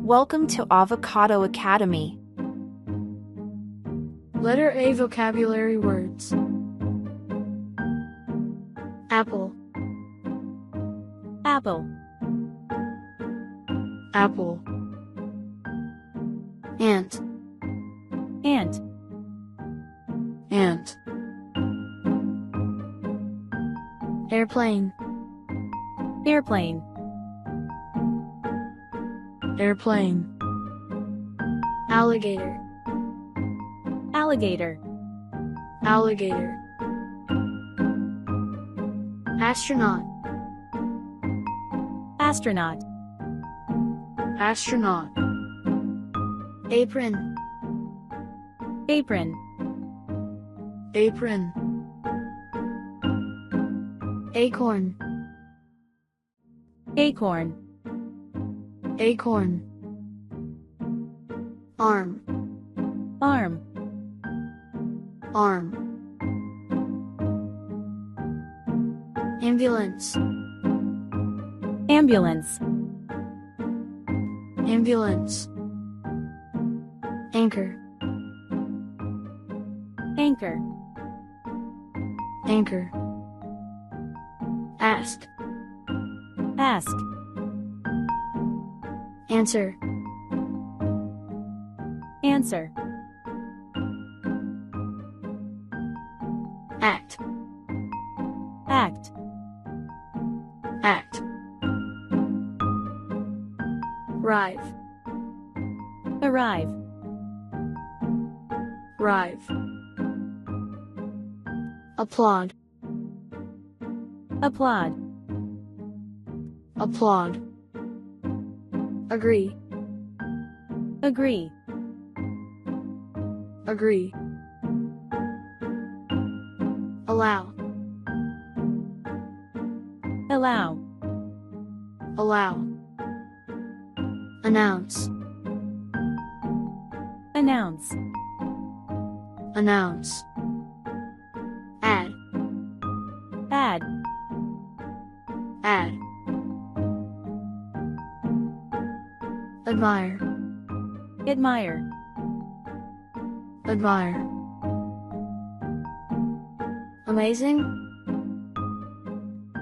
Welcome to Avocado Academy. Letter A vocabulary words. Apple, Apple, apple. Ant, ant, ant. Airplane, airplane, airplane. Alligator, alligator, alligator. Astronaut, astronaut, astronaut. Apron, apron, apron. Acorn, acorn, acorn. Arm, arm, arm. Ambulance, ambulance, ambulance. Anchor, anchor, anchor. Ask, ask, answer. answer, Act, act, act. Arrive, arrive, arrive. Applaud, applaud, applaud. Agree, agree, agree. Allow, allow, allow. Announce, announce, announce. Add, add, add. Admire, admire, admire. Amazing,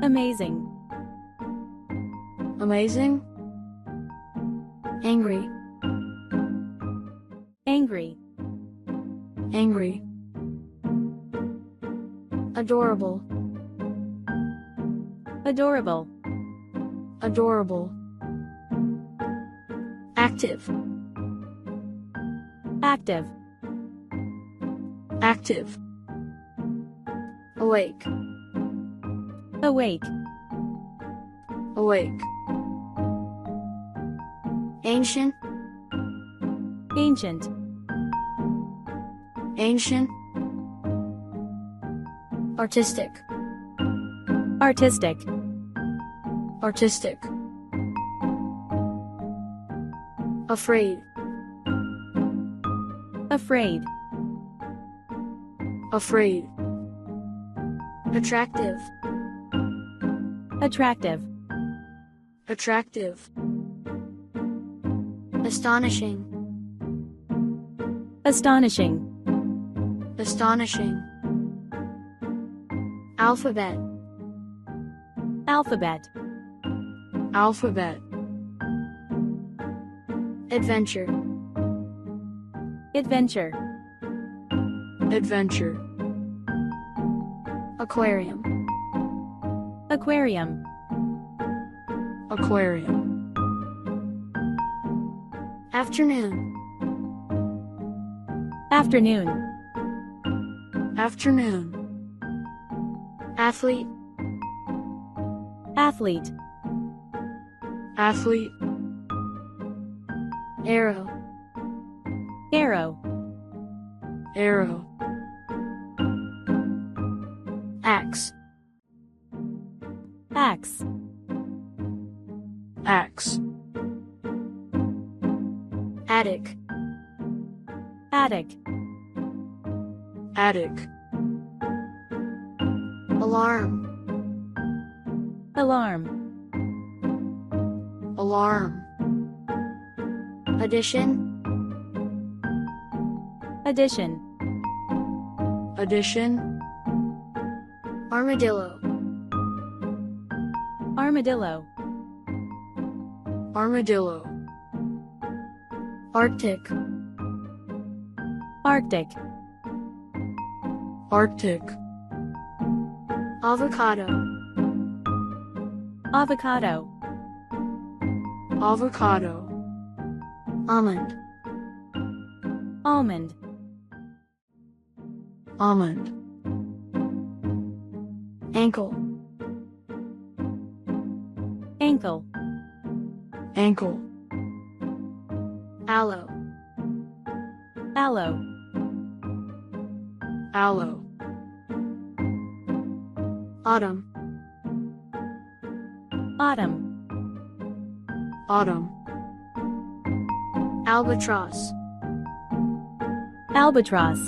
amazing, amazing. Angry, angry, angry. Adorable, adorable, adorable. Active, active, active. Awake, awake, awake. Ancient, ancient, ancient. Artistic, artistic, artistic. Afraid, afraid, afraid. Attractive, attractive, attractive. Astonishing, astonishing, astonishing. Alphabet, alphabet, alphabet. Adventure, adventure, adventure. Aquarium, aquarium, aquarium. Afternoon, afternoon, afternoon. Athlete, athlete, athlete. Arrow, arrow, arrow. Axe, axe, axe. Attic, attic, attic. Alarm, alarm, alarm. Addition. Addition. Addition. Armadillo. Armadillo. Armadillo. Arctic. Arctic. Arctic. Avocado. Avocado. Avocado. Almond. Almond. Almond. Ankle. Ankle. Ankle. Aloe. Aloe. Aloe. Autumn. Autumn. Autumn. Albatross. Albatross.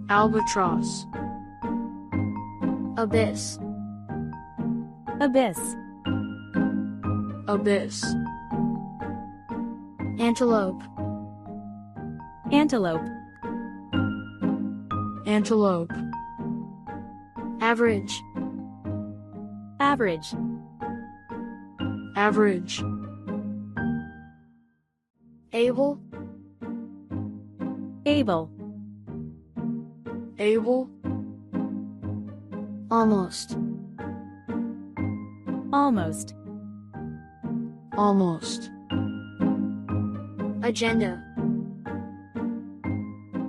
Albatross. Abyss. Abyss. Abyss. Antelope. Antelope. Antelope. Average. Average. Average. Able. Able. Able. Almost. Almost. Almost. Agenda.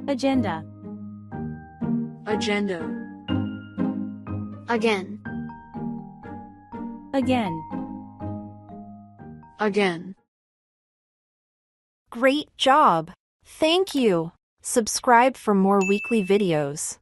Agenda. Agenda. Again. Again. Again. Great job! Thank you! Subscribe for more weekly videos.